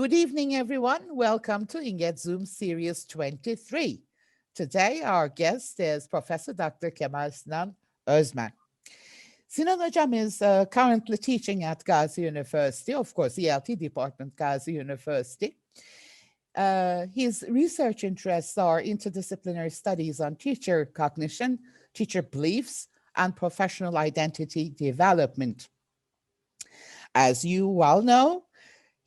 Good evening, everyone. Welcome to INGET Zoom Series 23. Today, our guest is Professor Dr. Kemal Sinan Özmen. Sinan Hocam is currently teaching at Gazi University, of course, ELT Department, Gazi University. His research interests are interdisciplinary studies on teacher cognition, teacher beliefs, and professional identity development. As you well know,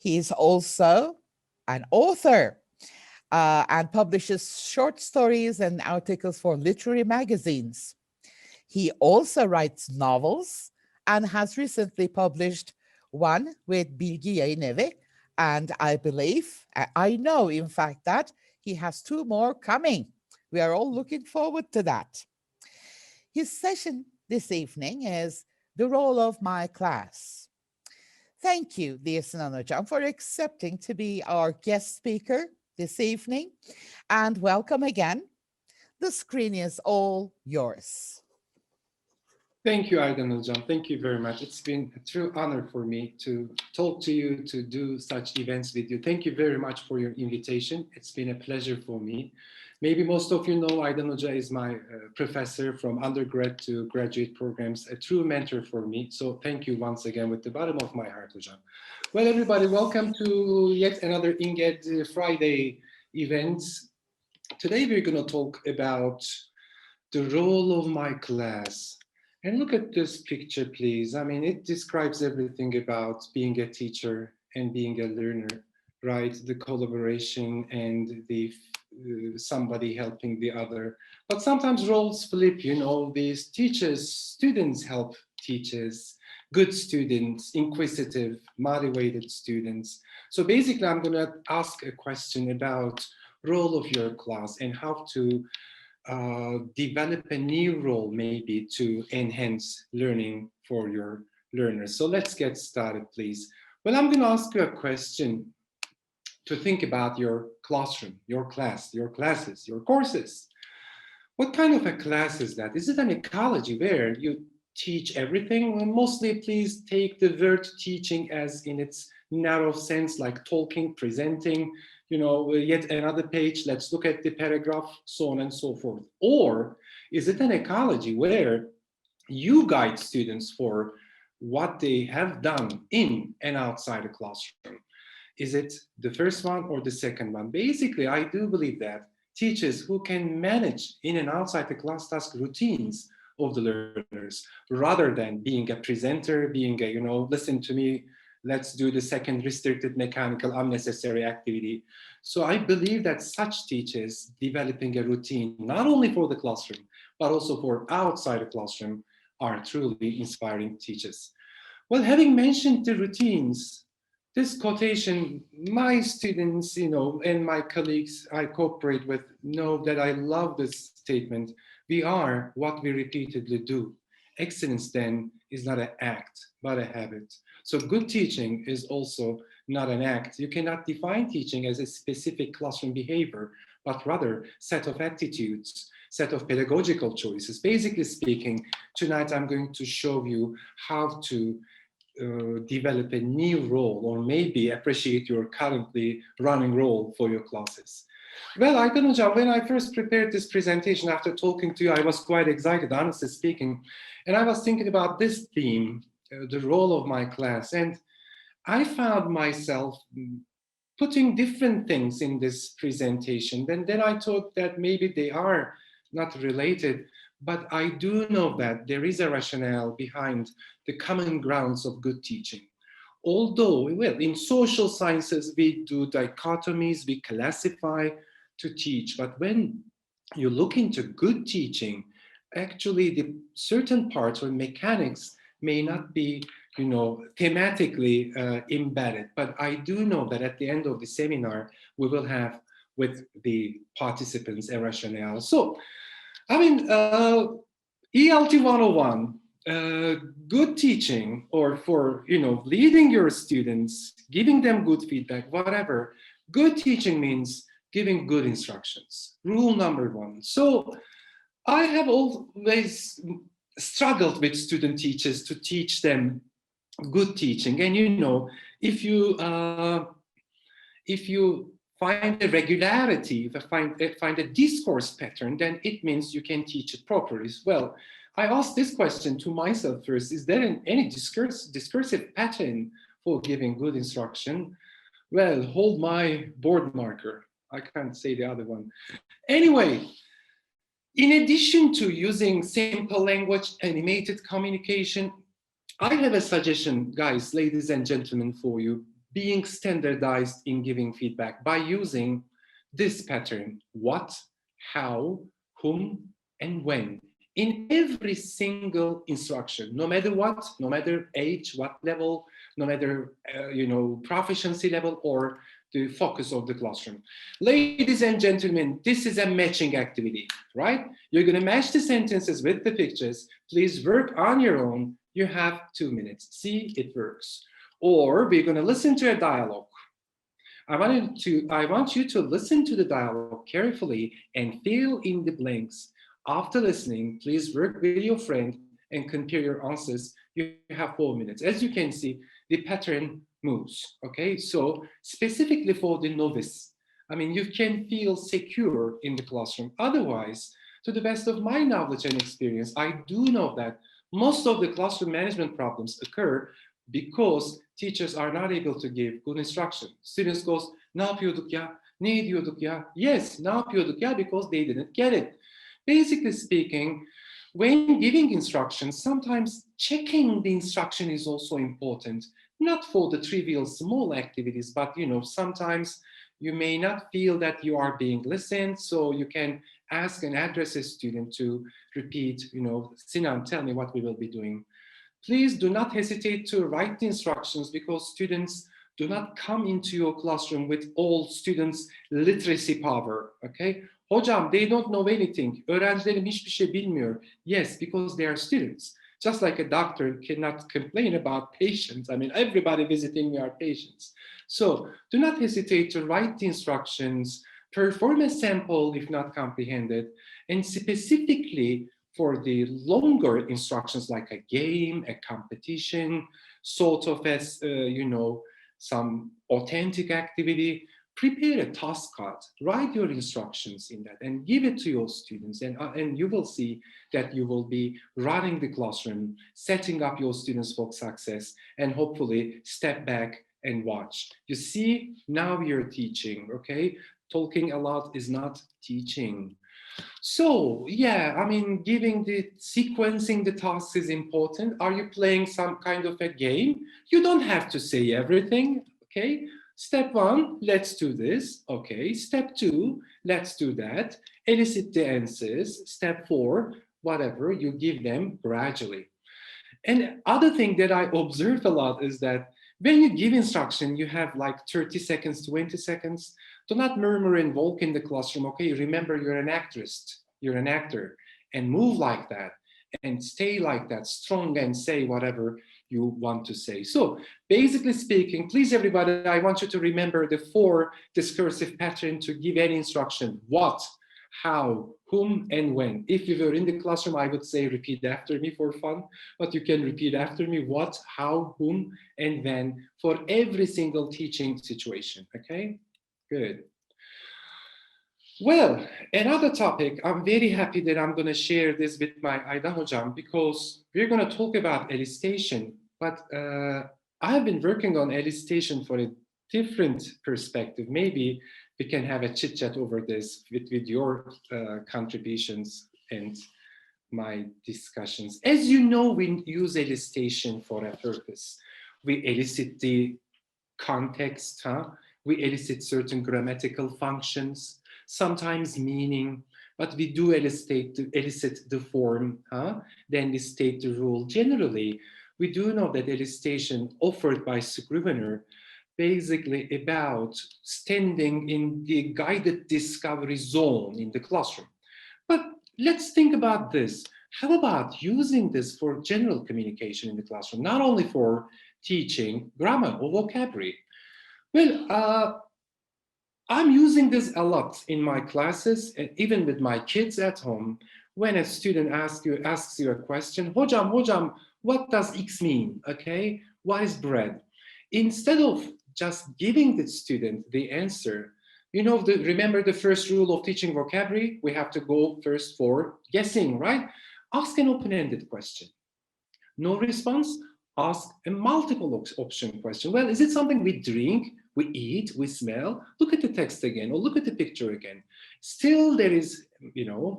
he is also an author and publishes short stories and articles for literary magazines. He also writes novels and has recently published one with Bilgi Yayınevi, and I know, in fact, that he has two more coming. We are all looking forward to that. His session this evening is The Role of My Class. Thank you, dear Sinan Hocam, for accepting to be our guest speaker this evening, and welcome again. The screen is all yours. Thank you, Aydan Hocam. Thank you very much. It's been a true honor for me to talk to you, to do such events with you. Thank you very much for your invitation. It's been a pleasure for me. Maybe most of you know Aydan Hoca is my professor from undergrad to graduate programs, a true mentor for me. So thank you once again with the bottom of my heart, Hocam. Well, everybody, welcome to yet another INGET Friday event. Today we're going to talk about the role of my class. And look at this picture, please. I mean, it describes everything about being a teacher and being a learner, right? The collaboration and the somebody helping the other. But sometimes roles flip, you know, these teachers, students help teachers, good students, inquisitive, motivated students. So basically, I'm going to ask a question about role of your class and how to develop a new role maybe to enhance learning for your learners. So let's get started, please. Well, I'm going to ask you a question to think about your classroom, your class, your classes, your courses. What kind of a class is that? Is it an ecology where you teach everything? Well, mostly, please take the word teaching as in its narrow sense, like talking, presenting, you know, yet another page, let's look at the paragraph, so on and so forth. Or is it an ecology where you guide students for what they have done in and outside the classroom? Is it the first one or the second one? Basically, I do believe that teachers who can manage in and outside the class task routines of the learners, rather than being a presenter, being a, you know, listen to me, let's do the second restricted mechanical unnecessary activity. So I believe that such teachers developing a routine, not only for the classroom, but also for outside the classroom, are truly inspiring teachers. Well, having mentioned the routines, this quotation, my students, you know, and my colleagues I cooperate with know that I love this statement. We are what we repeatedly do. Excellence then is not an act, but a habit. So good teaching is also not an act. You cannot define teaching as a specific classroom behavior, but rather set of attitudes, set of pedagogical choices. Basically speaking, tonight I'm going to show you how to develop a new role, or maybe appreciate your currently running role for your classes. Well, I don't know, when I first prepared this presentation after talking to you, I was quite excited, honestly speaking. And I was thinking about this theme, the role of my class. And I found myself putting different things in this presentation. And then I thought that maybe they are not related, but I do know that there is a rationale behind the common grounds of good teaching. Although, well, in social sciences, we do dichotomies, we classify to teach, but when you look into good teaching, actually the certain parts or mechanics may not be, you know, thematically embedded, but I do know that at the end of the seminar, we will have with the participants a rationale. So, I mean, ELT 101, good teaching, or for, you know, leading your students, giving them good feedback, whatever, good teaching means giving good instructions. Rule number one. So I have always struggled with student teachers to teach them good teaching. And, you know, if you if you find a regularity, if you find a discourse pattern, then it means you can teach it properly. Well, I asked this question to myself first: is there any discursive pattern for giving good instruction? Well, hold my board marker. I can't say the other one. Anyway, in addition to using simple language, animated communication, I have a suggestion, guys, ladies and gentlemen, for you, being standardized in giving feedback by using this pattern: what, how, whom, and when, in every single instruction, no matter what, no matter age, what level, no matter proficiency level or the focus of the classroom. Ladies and gentlemen, this is a matching activity, right? You're going to match the sentences with the pictures. Please work on your own. You have 2 minutes. See, it works. Or we're going to listen to a dialogue. I want you to listen to the dialogue carefully and fill in the blanks. After listening, please work with your friend and compare your answers. You have 4 minutes. As you can see, the pattern moves, okay? So specifically for the novice, I mean, you can feel secure in the classroom. Otherwise, to the best of my knowledge and experience, I do know that most of the classroom management problems occur because teachers are not able to give good instruction. Students goes, ne yapıyorduk ya? Ne ediyorduk ya? Yes, ne yapıyorduk ya? Because they didn't get it. Basically speaking, when giving instructions, sometimes checking the instruction is also important. Not for the trivial small activities, but sometimes you may not feel that you are being listened, so you can ask and address a student to repeat, Sinan, tell me what we will be doing. Please do not hesitate to write the instructions, because students do not come into your classroom with all students' literacy power, okay? Hocam, they don't know anything. Öğrencilerim hiçbir şey bilmiyor. Yes, because they are students. Just like a doctor cannot complain about patients. I mean, everybody visiting me are patients. So do not hesitate to write the instructions, perform a sample if not comprehended, and specifically for the longer instructions like a game, a competition, sort of as, some authentic activity, prepare a task card, write your instructions in that and give it to your students, and you will see that you will be running the classroom, setting up your students for success, and hopefully step back and watch. You see, now you're teaching, okay? Talking a lot is not teaching. So yeah, I mean, sequencing the tasks is important. Are you playing some kind of a game? You don't have to say everything, okay? Step 1, let's do this. Okay, step 2, let's do that. Elicit the answers. Step 4, whatever, you give them gradually. And other thing that I observe a lot is that when you give instruction, you have like 30 seconds, 20 seconds. Do not murmur and walk in the classroom. Okay, remember you're an actress, you're an actor, and move like that and stay like that, strong, and say whatever you want to say. So basically speaking, please everybody, I want you to remember the 4 discursive patterns to give any instruction: what, how, whom, and when. If you were in the classroom, I would say repeat after me for fun, but you can repeat after me: what, how, whom, and when for every single teaching situation, okay? Good. Well, another topic, I'm very happy that I'm going to share this with my Ayda Hocam, because we're going to talk about elicitation, but I've been working on elicitation for a different perspective. Maybe we can have a chit chat over this with your contributions and my discussions. As you know, we use elicitation for a purpose. We elicit the context, we elicit certain grammatical functions, sometimes meaning, but we do elicit the form, then we state the rule. Generally, we do know that elicitation offered by Scrivener basically about standing in the guided discovery zone in the classroom. But let's think about this. How about using this for general communication in the classroom, not only for teaching grammar or vocabulary? Well, I'm using this a lot in my classes, and even with my kids at home. When a student asks you a question, hocam, what does X mean? Okay, what is bread? Instead of just giving the student the answer. You know, remember the first rule of teaching vocabulary? We have to go first for guessing, right? Ask an open-ended question. No response? Ask a multiple option question. Well, is it something we drink, we eat, we smell? Look at the text again, or look at the picture again. Still there is,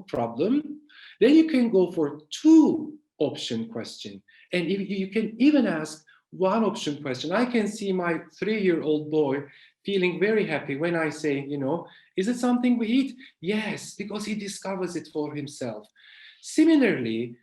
problem. Then you can go for 2 option question. And if you can even ask 1 option question. I can see my 3-year-old boy feeling very happy when I say, is it something we eat? Yes, because he discovers it for himself. Similarly,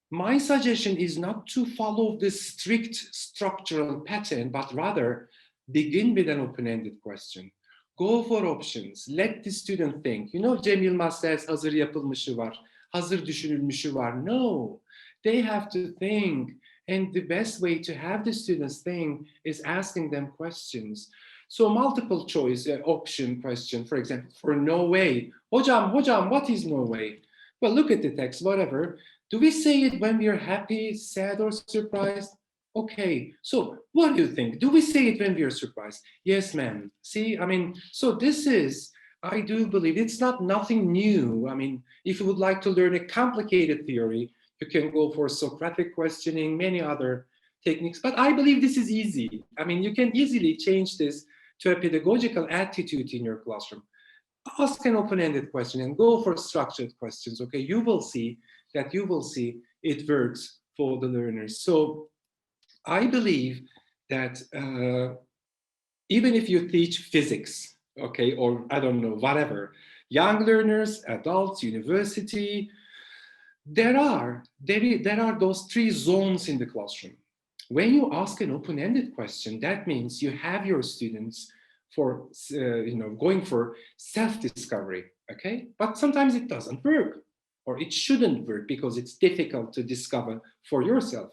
my suggestion is not to follow this strict structural pattern, but rather begin with an open-ended question. Go for options. Let the student think. Cem Yılmaz says, hazır yapılmışı var, hazır düşünülmüşü var. No, they have to think. And the best way to have the students think is asking them questions. So multiple choice option question, for example, for no way. Hocam, what is no way? Well, look at the text, whatever. Do we say it when we are happy, sad, or surprised? Okay, so what do you think? Do we say it when we are surprised? Yes, ma'am. See, so this is, I do believe it's not nothing new. If you would like to learn a complicated theory, you can go for Socratic questioning, many other techniques, but I believe this is easy. You can easily change this to a pedagogical attitude in your classroom. Ask an open-ended question and go for structured questions, okay? You will see it works for the learners. So I believe that even if you teach physics, okay, or I don't know, whatever, young learners, adults, university, there are those 3 zones in the classroom. When you ask an open-ended question, that means you have your students for going for self-discovery, okay? But sometimes it doesn't work, or it shouldn't work because it's difficult to discover for yourself.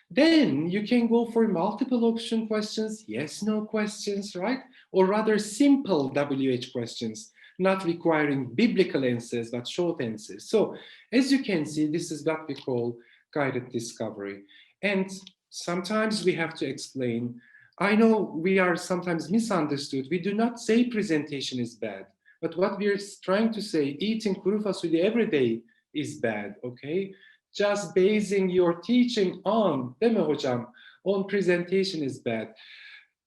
Then you can go for multiple option questions, yes, no questions, right? Or rather simple WH questions, not requiring biblical answers, but short answers. So as you can see, this is what we call guided discovery. And sometimes we have to explain. I know we are sometimes misunderstood. We do not say presentation is bad, but what we are trying to say, eating kuru fasulye every day is bad, okay? Just basing your teaching on, değil mi hocam, on presentation is bad.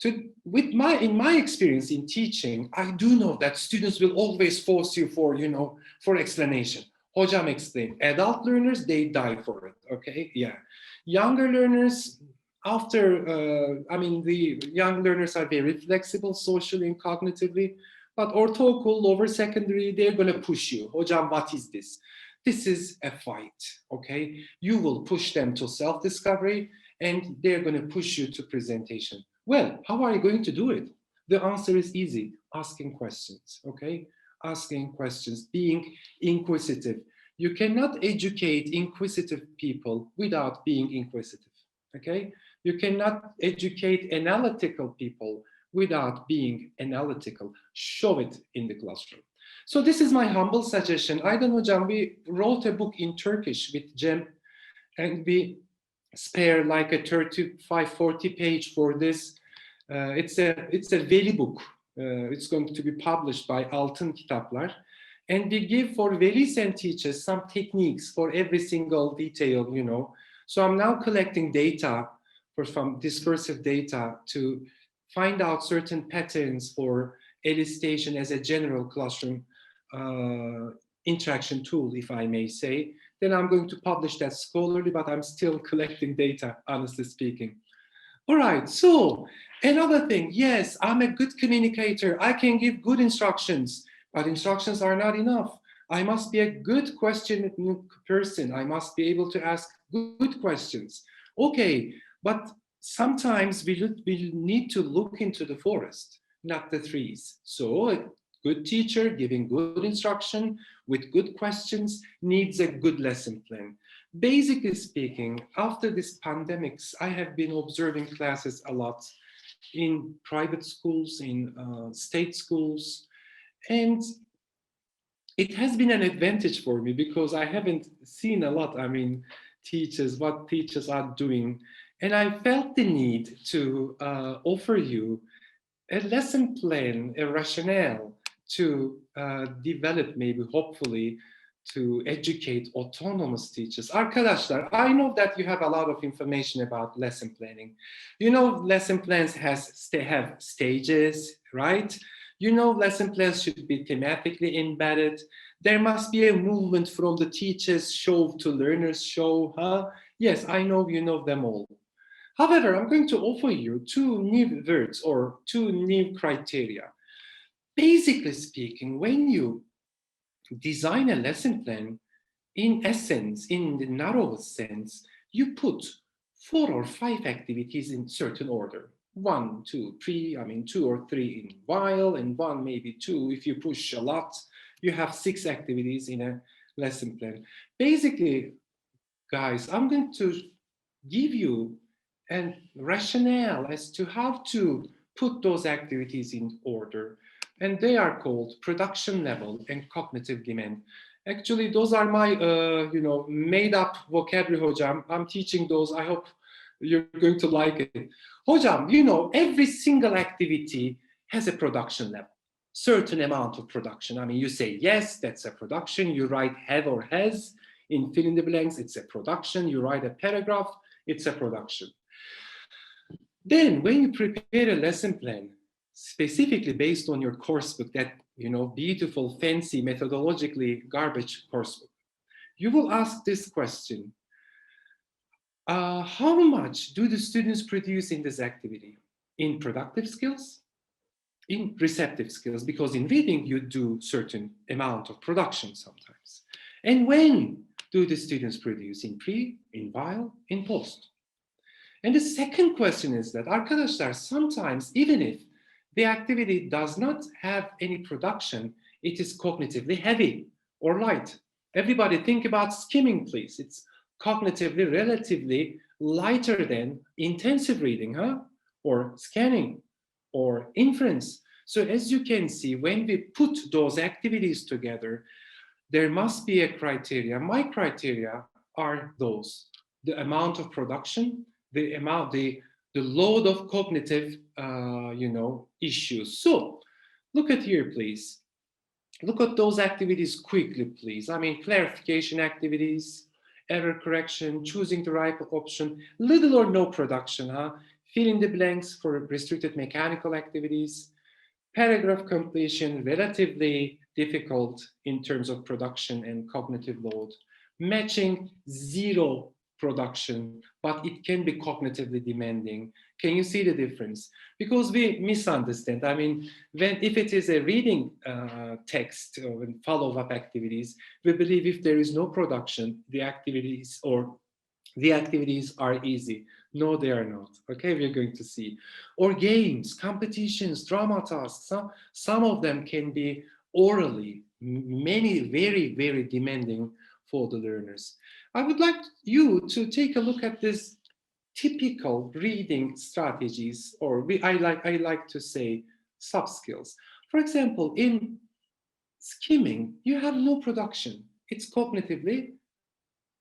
In my experience in teaching, I do know that students will always force you for explanation. Hocam explain. Adult learners, they die for it, okay? Yeah. Younger learners, the young learners are very flexible socially and cognitively, but orthogonal, lower secondary, they're going to push you. Hocam, what is this? This is a fight, okay? You will push them to self-discovery and they're going to push you to presentation. Well, how are you going to do it? The answer is easy, asking questions, okay? Asking questions, being inquisitive. You cannot educate inquisitive people without being inquisitive, okay? You cannot educate analytical people without being analytical. Show it in the classroom. So this is my humble suggestion. Aydan Hocam, we wrote a book in Turkish with Cem, and we spare like a 35, 40 page for this. It's a veli book. It's going to be published by Altın Kitaplar. And we give for velis and teachers some techniques for every single detail, So I'm now collecting data from discursive data to find out certain patterns for elicitation as a general classroom interaction tool, if I may say. Then I'm going to publish that scholarly, but I'm still collecting data, honestly speaking. All right, so another thing, yes, I'm a good communicator. I can give good instructions, but instructions are not enough. I must be a good questioning person. I must be able to ask good questions. Okay, but sometimes we need to look into the forest, not the trees. So a good teacher giving good instruction with good questions needs a good lesson plan. Basically speaking, after this pandemics, I have been observing classes a lot in private schools, in state schools, and it has been an advantage for me because I haven't seen a lot, what teachers are doing. And I felt the need to offer you a lesson plan, a rationale to develop, maybe hopefully to educate autonomous teachers. Arkadaşlar, I know that you have a lot of information about lesson planning. You know, lesson plans have stages, right? You know, lesson plans should be thematically embedded. There must be a movement from the teacher's show to learner's show, huh? Yes, I know you know them all. However, I'm going to offer you two new words or two new criteria. Basically speaking, when you design a lesson plan, in essence, in the narrowest sense, you put 4 or 5 activities in certain order. 1, 2, 3, I mean 2 or 3 in while, and 1, maybe 2. If you push a lot, you have 6 activities in a lesson plan. Basically, guys, I'm going to give you a rationale as to how to put those activities in order. And they are called production level and cognitive demand. Actually, those are my, made up vocabulary, hocam. I'm teaching those. I hope you're going to like it. Hocam, every single activity has a production level, certain amount of production. I mean, you say, yes, that's a production. You write have or has in fill in the blanks. It's a production. You write a paragraph. It's a production. Then when you prepare a lesson plan, specifically based on your coursebook, that, beautiful, fancy, methodologically garbage coursebook, you will ask this question. How much do the students produce in this activity? In productive skills? In receptive skills? Because in reading, you do certain amount of production sometimes. And when do the students produce? In pre, in while, in post? And the second question is that, arkadaşlar, sometimes, even if the activity does not have any production, it is cognitively heavy or light. Everybody think about skimming, please. It's cognitively, relatively lighter than intensive reading, huh? Or scanning, or inference. So as you can see, when we put those activities together, there must be a criteria. My criteria are those: the amount of production, the load of cognitive, issues. So look at here, please. Look at those activities quickly, please. I mean, clarification activities, error correction, choosing the right option, little or no production, huh? Fill in the blanks for restricted mechanical activities, paragraph completion, relatively difficult in terms of production and cognitive load. Matching, zero production, but it can be cognitively demanding. Can you see the difference? Because we misunderstand. I mean, if it is a reading text or follow-up activities, we believe if there is no production, the activities are easy. No, they are not. Okay, we're going to see. Or games, competitions, drama tasks. Some of them can be orally, many very, very demanding for the learners. I would like you to take a look at this typical reading strategies, or I like to say soft skills. For example, in skimming, you have no production. It's cognitively,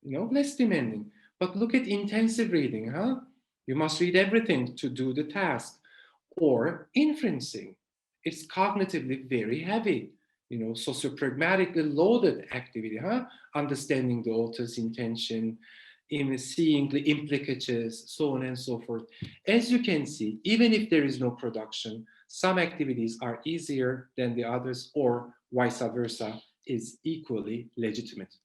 less demanding. But look at intensive reading, huh? You must read everything to do the task. Or inferencing, it's cognitively very heavy, sociopragmatically loaded activity, huh? Understanding the author's intention, in seeing the implicatures, so on and so forth. As you can see, even if there is no production, some activities are easier than the others, or vice versa, is equally legitimate.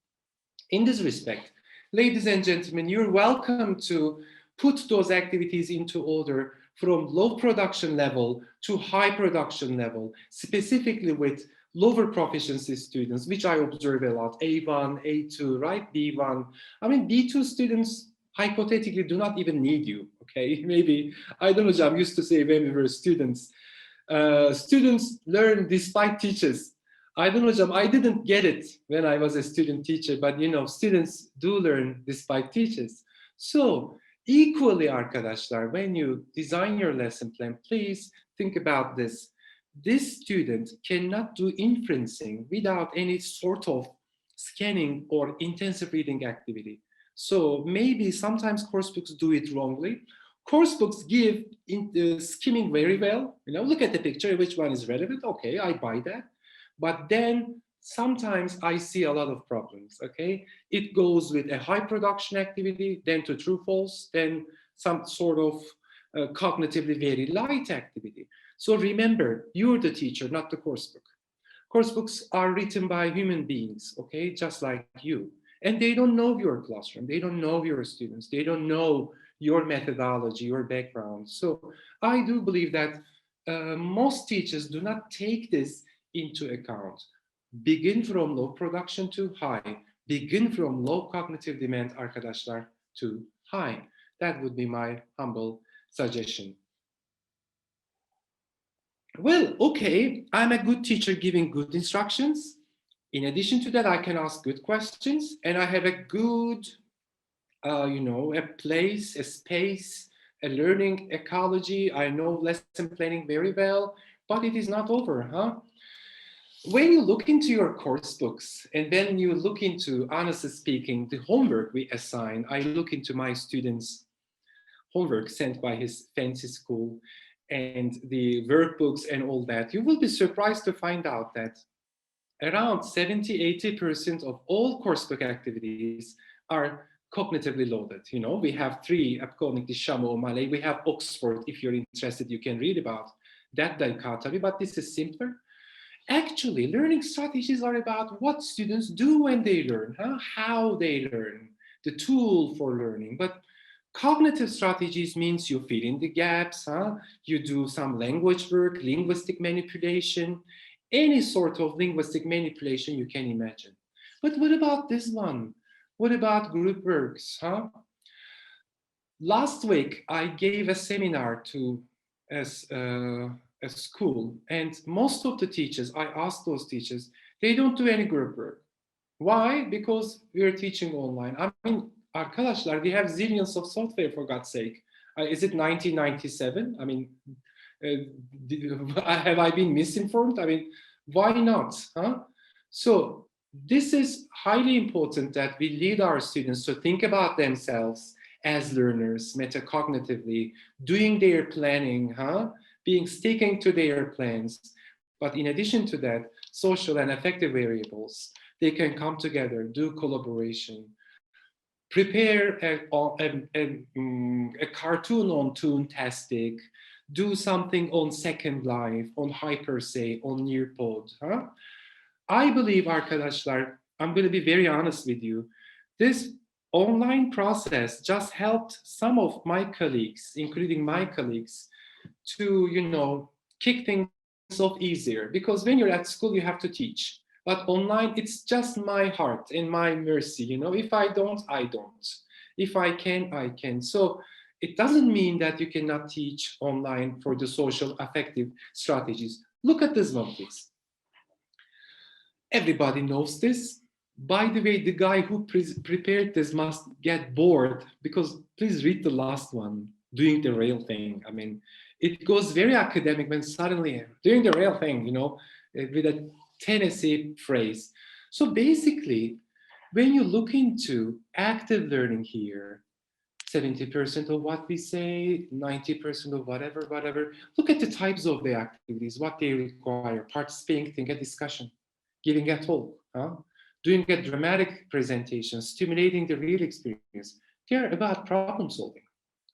In this respect, ladies and gentlemen, you're welcome to put those activities into order from low production level to high production level, specifically with lower proficiency students, which I observe a lot, A1, A2, right, B1. I mean, B2 students hypothetically do not even need you, okay? Maybe, I don't know, I'm used to say when we were students, students learn despite teachers. I don't know, I didn't get it when I was a student teacher, but students do learn despite teachers. So equally, arkadaşlar, when you design your lesson plan, please think about this. This student cannot do inferencing without any sort of scanning or intensive reading activity. So maybe sometimes coursebooks do it wrongly, Course books give skimming very well. Look at the picture, which one is relevant? Okay, I buy that. But then sometimes I see a lot of problems, okay? It goes with a high production activity, then to true false, then some sort of cognitively very light activity. So remember, you're the teacher, not the course book. Course books are written by human beings, okay, just like you. And they don't know your classroom, they don't know your students, they don't know your methodology, your background. So I do believe that most teachers do not take this into account. Begin from low production to high. Begin from low cognitive demand arkadaşlar to high. That would be my humble suggestion. Well, okay, I'm a good teacher giving good instructions. In addition to that, I can ask good questions, and I have a good, a place, a space, a learning ecology. I know lesson planning very well, but it is not over, huh? When you look into your course books, and then you look into, honestly speaking, the homework we assign, I look into my students' homework sent by his fancy school, and the workbooks and all that, you will be surprised to find out that around 70–80% of all coursebook activities are cognitively loaded. We have 3 cognitive Shamo, Malay, we have Oxford. If you're interested, you can read about that dichotomy, but this is simpler. Actually, learning strategies are about what students do when they learn, how they learn, the tool for learning. But cognitive strategies means you fill in the gaps, you do some language work, linguistic manipulation, any sort of linguistic manipulation you can imagine. But what about this one? What about group works? Last week, I gave a seminar to a school, and most of the teachers, I asked those teachers, they don't do any group work. Why? Because we're teaching online. I mean, arkadaşlar, we have zillions of software, for God's sake. Is it 1997? I mean, have I been misinformed? I mean, why not? So this is highly important that we lead our students to think about themselves as learners, metacognitively, doing their planning, sticking to their plans. But in addition to that, social and affective variables, they can come together, do collaboration, prepare a cartoon on Toontastic, do something on Second Life, on Hypersay, on Nearpod. I believe, arkadaşlar, I'm going to be very honest with you, this online process just helped some of my colleagues, including my colleagues, to, kick things off easier. Because when you're at school, you have to teach. But online, it's just my heart and my mercy. If I don't, I don't. If I can, I can. So it doesn't mean that you cannot teach online for the social affective strategies. Look at this one, please. Everybody knows this. By the way, the guy who prepared this must get bored, because please read the last one, doing the real thing. I mean, it goes very academic when suddenly doing the real thing, with a Tennessee phrase. So basically, when you look into active learning here, 70% of what we say, 90% of whatever, look at the types of the activities, what they require: participating, a discussion, giving a talk, doing a dramatic presentation, stimulating the real experience. They're about problem solving,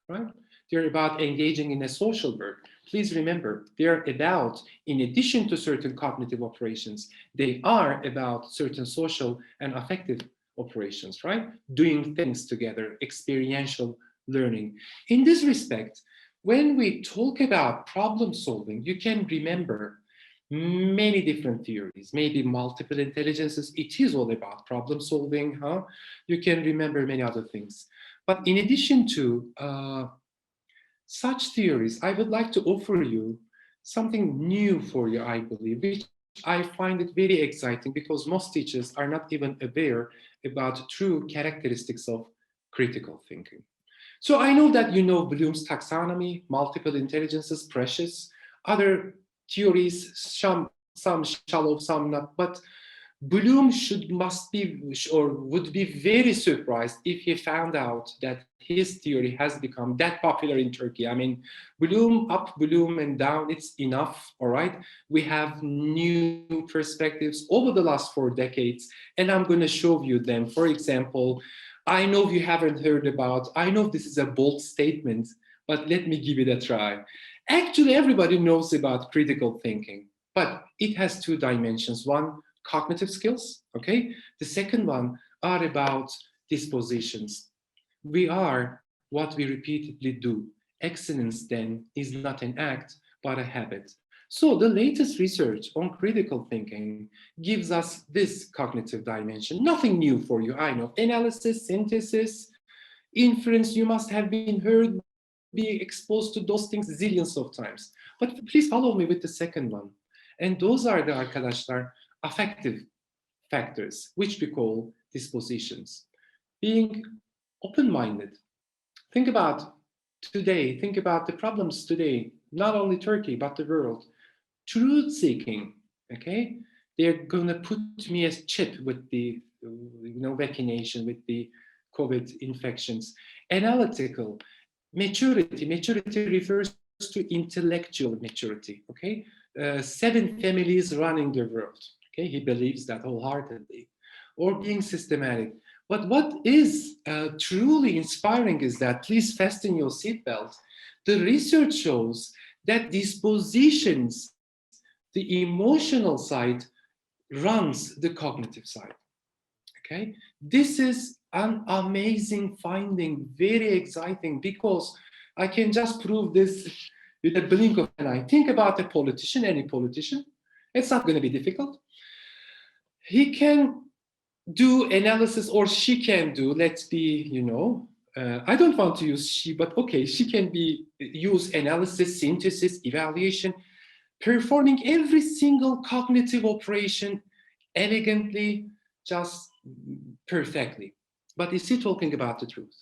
right? They're about engaging in a social work. Please remember, they're about, in addition to certain cognitive operations, they are about certain social and affective operations, right? Doing things together, experiential learning. In this respect, when we talk about problem solving, you can remember many different theories, maybe multiple intelligences. It is all about problem solving, You can remember many other things. But in addition to such theories, I would like to offer you something new for you, I believe, which I find it very exciting, because most teachers are not even aware about true characteristics of critical thinking. So I know that you know Bloom's taxonomy, multiple intelligences, precious, other theories, some shallow, some not, but Bloom must be or would be very surprised if he found out that his theory has become that popular in Turkey. I mean, Bloom up, Bloom and down, it's enough, all right? We have new perspectives over the last 4 decades, and I'm going to show you them. For example, I know you haven't heard about, I know this is a bold statement, but let me give it a try. Actually, everybody knows about critical thinking, but it has 2 dimensions. One, cognitive skills, okay? The second one are about dispositions. We are what we repeatedly do. Excellence then is not an act, but a habit. So the latest research on critical thinking gives us this cognitive dimension. Nothing new for you, I know. Analysis, synthesis, inference, you must have been heard, be exposed to those things zillions of times. But please follow me with the second one. And those are the arkadaşlar, affective factors, which we call dispositions. Being open-minded. Think about today, think about the problems today, not only Turkey, but the world. Truth-seeking, okay? They're gonna put me as chip with the vaccination, with the COVID infections. Analytical, maturity. Maturity refers to intellectual maturity, okay? 7 families running the world. Okay, he believes that wholeheartedly. Or being systematic. But what is truly inspiring is that, please fasten your seatbelt, the research shows that dispositions, the emotional side, runs the cognitive side. Okay, this is an amazing finding, very exciting, because I can just prove this with a blink of an eye. Think about a politician, any politician. It's not going to be difficult. He can do analysis, or she can do, let's be, I don't want to use she, but okay, she can use analysis, synthesis, evaluation, performing every single cognitive operation elegantly, just perfectly. But is he talking about the truth?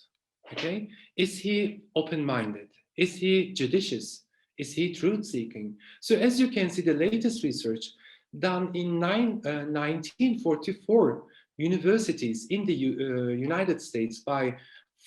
Okay, is he open-minded? Is he judicious? Is he truth-seeking? So as you can see, the latest research done in 1944 universities in the United States by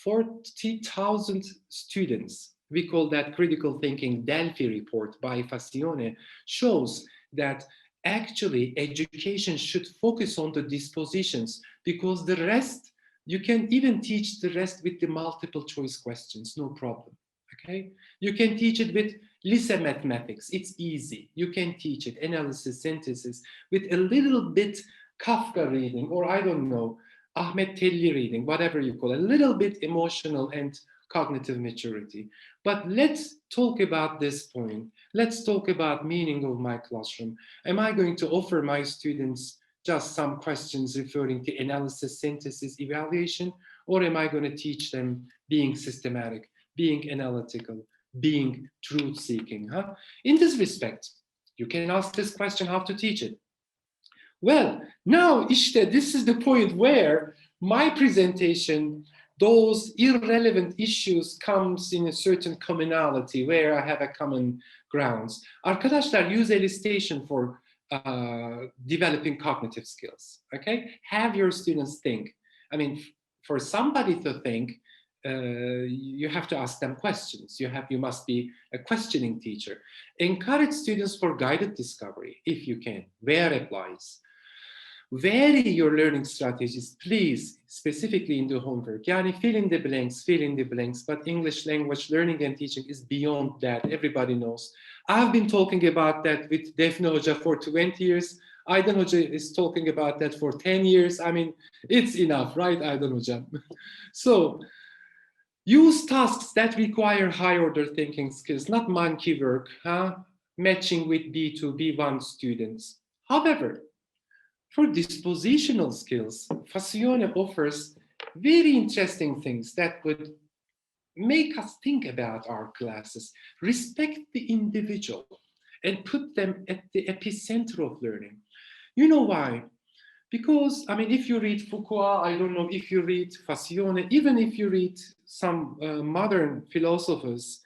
40,000 students. We call that critical thinking Delphi report by Fassione, shows that actually education should focus on the dispositions, because the rest, you can even teach the rest with the multiple choice questions, no problem. Okay, you can teach it with Lisa mathematics, it's easy. You can teach it, analysis, synthesis, with a little bit Kafka reading, or I don't know, Ahmet Telli reading, whatever you call it, a little bit emotional and cognitive maturity. But let's talk about this point. Let's talk about meaning of my classroom. Am I going to offer my students just some questions referring to analysis, synthesis, evaluation, or am I going to teach them being systematic, being analytical, being truth-seeking? In this respect, you can ask this question, how to teach it. Well, now, this is the point where my presentation, those irrelevant issues comes in a certain commonality, where I have a common grounds. Arkadaşlar, use elicitation for developing cognitive skills, okay? Have your students think. I mean, for somebody to think, you have to ask them questions. You must be a questioning teacher. Encourage students for guided discovery, if you can, where applies. Vary your learning strategies, please, specifically in the homework. Yani fill in the blanks, but English language learning and teaching is beyond that, everybody knows. I've been talking about that with Defne Hoca for 20 years. Aydan Hoca is talking about that for 10 years. I mean, it's enough, right, Aydan Hoca? So, use tasks that require high-order thinking skills, not monkey work, matching with B2, B1 students. However, for dispositional skills, Fassione offers very interesting things that would make us think about our classes, respect the individual, and put them at the epicenter of learning. You know why? Because, I mean, if you read Foucault, I don't know, if you read Fassione, even if you read some modern philosophers,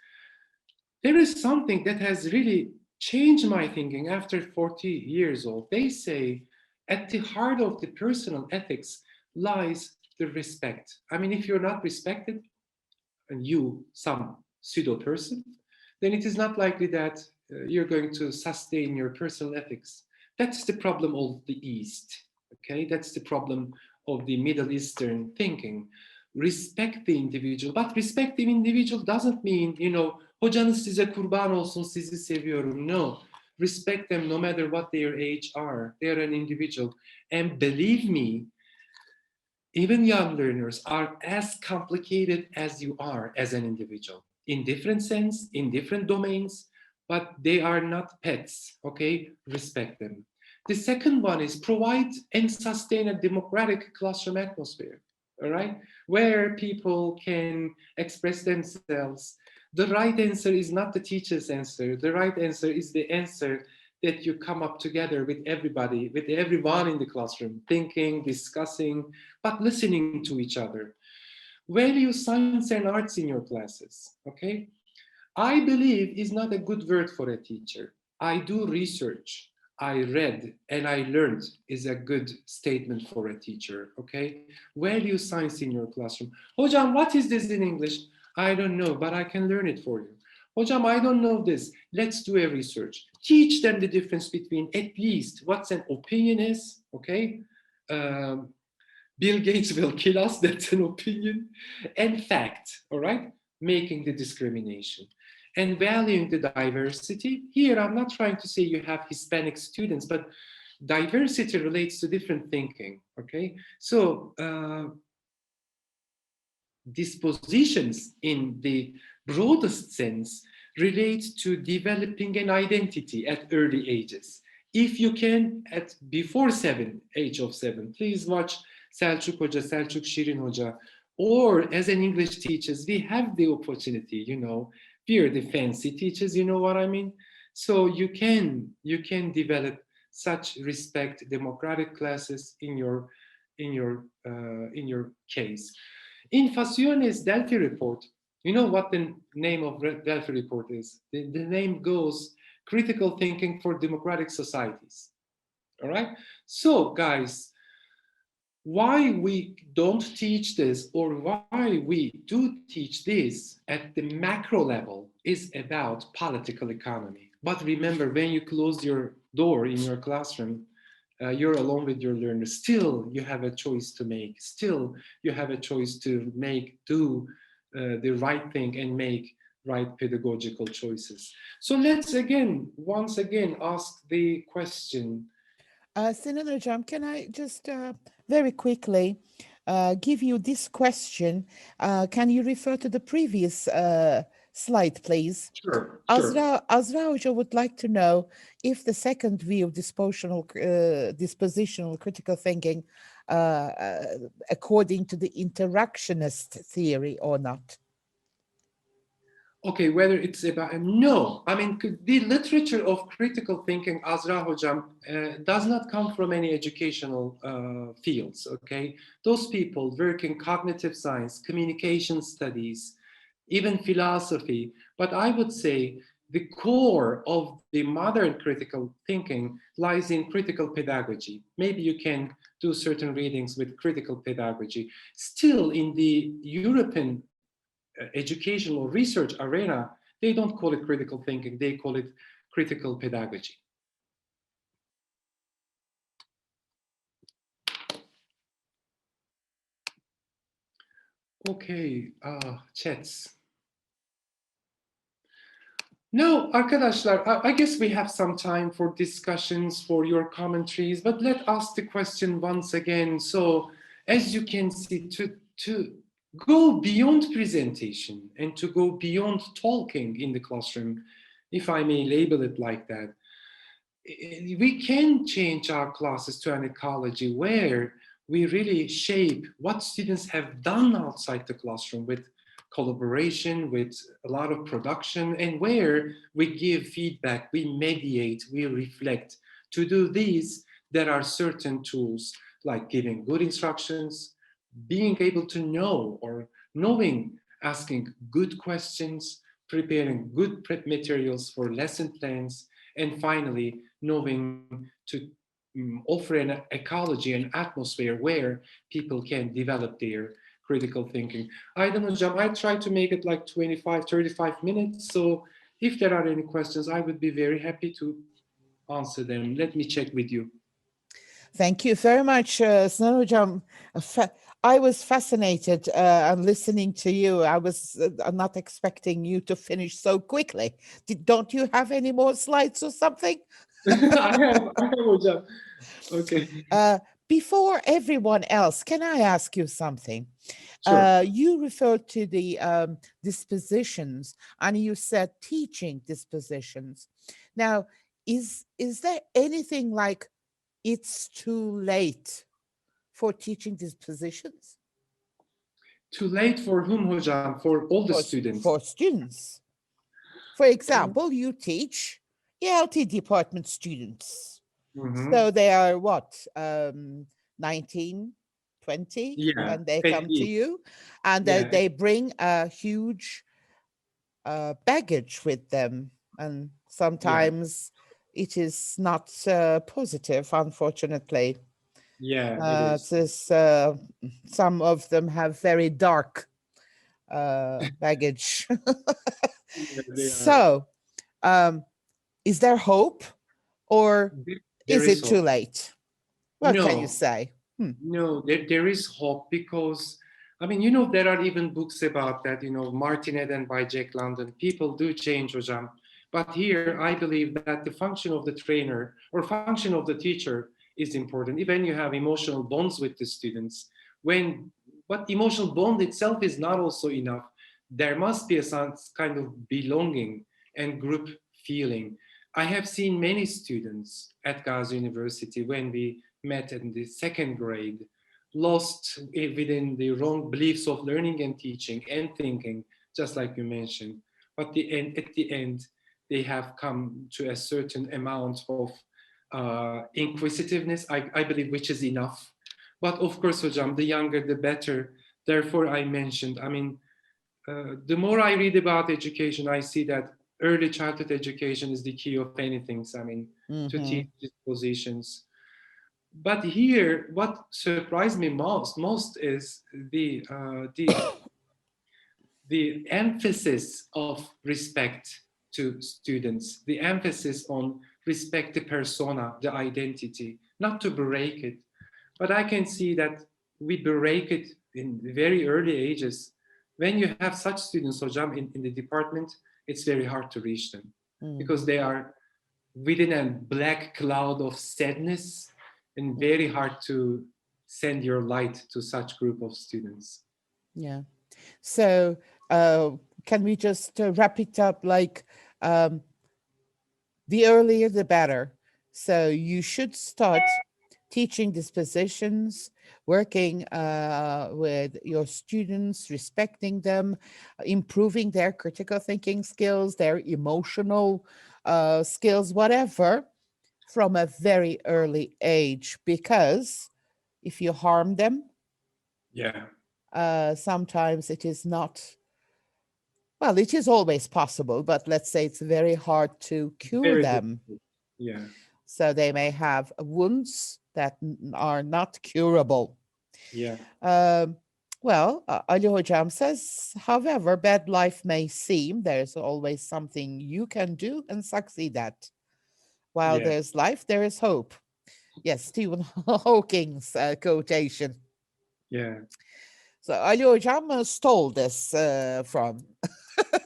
there is something that has really changed my thinking after 40 years old. They say, At the heart of the personal ethics lies the respect. I mean, if you're not respected, and you, some pseudo person, then it is not likely that you're going to sustain your personal ethics. That's the problem of the East. Okay, that's the problem of the Middle Eastern thinking. Respect the individual, but respect the individual doesn't mean, hocanız size kurban olsun, sizi seviyorum. No, respect them no matter what their age are. They're an individual. And believe me, even young learners are as complicated as you are as an individual, in different sense, in different domains, but they are not pets, okay? Respect them. The second one is provide and sustain a democratic classroom atmosphere, all right? Where people can express themselves. The right answer is not the teacher's answer. The right answer is the answer that you come up together with everybody, with everyone in the classroom, thinking, discussing, but listening to each other. Value science and arts in your classes, okay? I believe is not a good word for a teacher. I do research, I read, and I learned is a good statement for a teacher, okay? Value science in your classroom. Hocam, what is this in English? I don't know, but I can learn it for you. Hocam, I don't know this. Let's do a research. Teach them the difference between at least what's an opinion is, okay? Bill Gates will kill us, that's an opinion, and fact, all right? Making the discrimination. And valuing the diversity. Here, I'm not trying to say you have Hispanic students, but diversity relates to different thinking, okay? So dispositions in the broadest sense relate to developing an identity at early ages. If you can, at before age of 7, please watch Selçuk Hoca, Selçuk Şirin Hoca, or as an English teachers, we have the opportunity, we are the fancy teachers, you know what I mean? So you can develop such respect democratic classes in your case. In Fasione's Delphi report, you know what the name of Delphi report is? The name goes Critical Thinking for Democratic Societies. All right? So, guys, why we don't teach this or why we do teach this at the macro level is about political economy. But remember, when you close your door in your classroom, you're alone with your learners. Still, you have a choice to make. Still, you have a choice to do the right thing and make right pedagogical choices. So let's once again, ask the question. Sinan Hocam, can I just very quickly give you this question? Can you refer to the previous slide, please? Sure. Azra Hoca would like to know if the second view of dispositional critical thinking according to the interactionist theory or not. Okay, whether it's about, no, I mean, the literature of critical thinking, Azra Hocam, does not come from any educational fields, okay? Those people work in cognitive science, communication studies, even philosophy, but I would say the core of the modern critical thinking lies in critical pedagogy. Maybe you can do certain readings with critical pedagogy. Still, in the European educational or research arena, they don't call it critical thinking, they call it critical pedagogy. Okay, chats. Now, arkadaşlar, I guess we have some time for discussions, for your commentaries, but let's ask the question once again. So, as you can see, to go beyond presentation and to go beyond talking in the classroom, if I may label it like that, we can change our classes to an ecology where we really shape what students have done outside the classroom with collaboration, with a lot of production, and where we give feedback, we mediate, we reflect. To do these, there are certain tools like giving good instructions, being able to know or knowing, asking good questions, preparing good prep materials for lesson plans, and finally, knowing to offer an ecology, an atmosphere where people can develop their critical thinking. Aydan Hocam, I try to make it like 25, 35 minutes. So if there are any questions, I would be very happy to answer them. Let me check with you. Thank you very much, Sinan Hocam. I was fascinated on listening to you. I was not expecting you to finish so quickly. Don't you have any more slides or something? I have, Hocam. Okay. Before everyone else, can I ask you something? Sure. You referred to the dispositions, and you said teaching dispositions. Now, is there anything like it's too late for teaching dispositions? Too late for whom, Hocam? For all the students? For students. For example, you teach ELT department students. So they are what, 19, 20, Yeah, when they at come to least. you, and Yeah. they bring a huge baggage with them. And sometimes it is not positive, unfortunately. Yeah, it is. Some of them have very dark baggage. Yeah, they are. So, is there hope, or There is is it too hope. late? What can you No, say? no, there is hope because, I mean, you know, there are even books about that, you know, Martin Eden by Jack London. People do change, Hocam. But here, I believe that the function of the trainer or function of the teacher is important. Even you have emotional bonds with the students, but emotional bond itself is not also enough. There must be a some kind of belonging and group feeling. I have seen many students at Gazi University when we met in the second grade, lost within the wrong beliefs of learning and teaching and thinking, just like you mentioned. But at the end, they have come to a certain amount of inquisitiveness, I believe, which is enough. But of course, Hocam, the younger, the better. Therefore, I mentioned, I mean, the more I read about education, I see that early childhood education is the key of anything. I mean, to teach these positions. But here, what surprised me most is the emphasis of respect to students, the emphasis on respect the persona, the identity, not to break it. But I can see that we break it in very early ages. When you have such students, Hocam, in the department, it's very hard to reach them because they are within a black cloud of sadness and very hard to send your light to such group of students. Yeah. So can we just wrap it up like the earlier the better? So you should start teaching dispositions, working with your students, respecting them, improving their critical thinking skills, their emotional skills, whatever, from a very early age. Because if you harm them, Yeah. sometimes it is not, well, it is always possible, but let's say it's very hard to cure Very them. difficult. Yeah. So they may have wounds that are not curable. Yeah. Well, Ali Hocam says, however bad life may seem, there's always something you can do and succeed at. While Yeah. there's life, there is hope. Yes, Stephen Hawking's quotation. Yeah. So Ali Hocam stole this from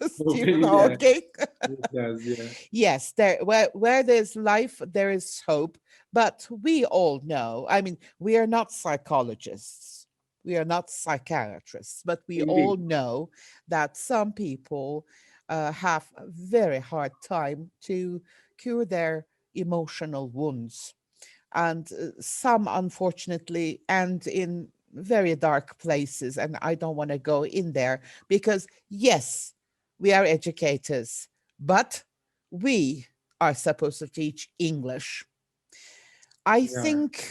Stephen Yeah. Hawking. It does. Yeah. Yes, where there's life, there is hope. But we all know, I mean, we are not psychologists, we are not psychiatrists, but we all Indeed. know that some people have a very hard time to cure their emotional wounds. And some, unfortunately, end in very dark places. And I don't want to go in there because, yes, we are educators, but we are supposed to teach English. I Yeah. think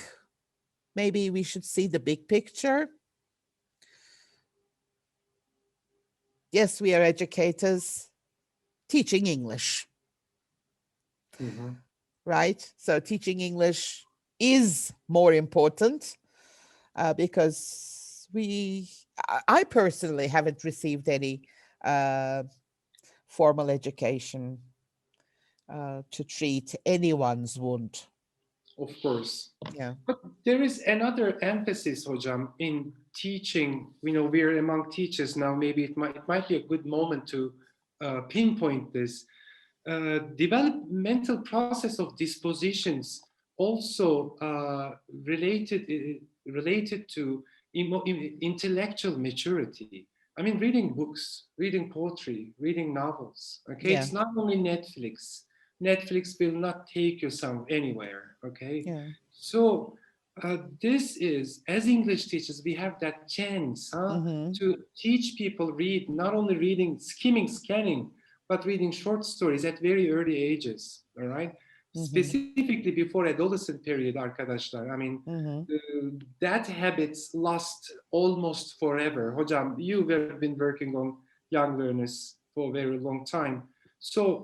maybe we should see the big picture. Yes, we are educators teaching English, Mm-hmm. right? So teaching English is more important because I personally haven't received any formal education to treat anyone's wound. Of course. Yeah. But there is another emphasis, Hojam, in teaching. We're among teachers now. Maybe it might be a good moment to pinpoint this. Developmental process of dispositions also related to intellectual maturity. I mean, reading books, reading poetry, reading novels. Okay, Yeah. it's not only Netflix. Netflix will not take you anywhere. Okay, Yeah. so this is, as English teachers, we have that chance Mm-hmm. to teach people read, not only reading, skimming, scanning, but reading short stories at very early ages. All right, Mm-hmm. specifically before adolescent period, arkadaşlar. I mean, Mm-hmm. that habits last almost forever. Hocam, you have been working on young learners for a very long time. So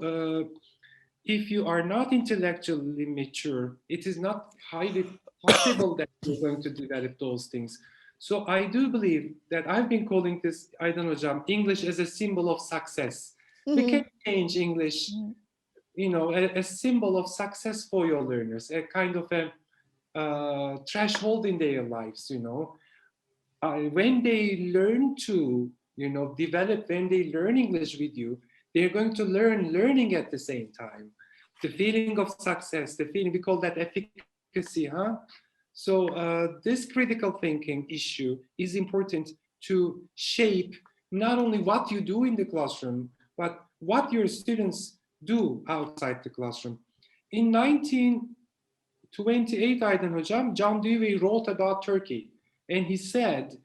if you are not intellectually mature, it is not highly possible that you're going to develop those things. So I do believe that I've been calling this, Aydan Hocam, English as a symbol of success. We Mm-hmm. can change English, a symbol of success for your learners, a kind of a threshold in their lives, when they learn to, develop, when they learn English with you, they're going to learning at the same time. The feeling of success, the feeling, we call that efficacy, huh? So this critical thinking issue is important to shape not only what you do in the classroom, but what your students do outside the classroom. In 1928, Aydın Hocam, John Dewey wrote about Turkey, and he said,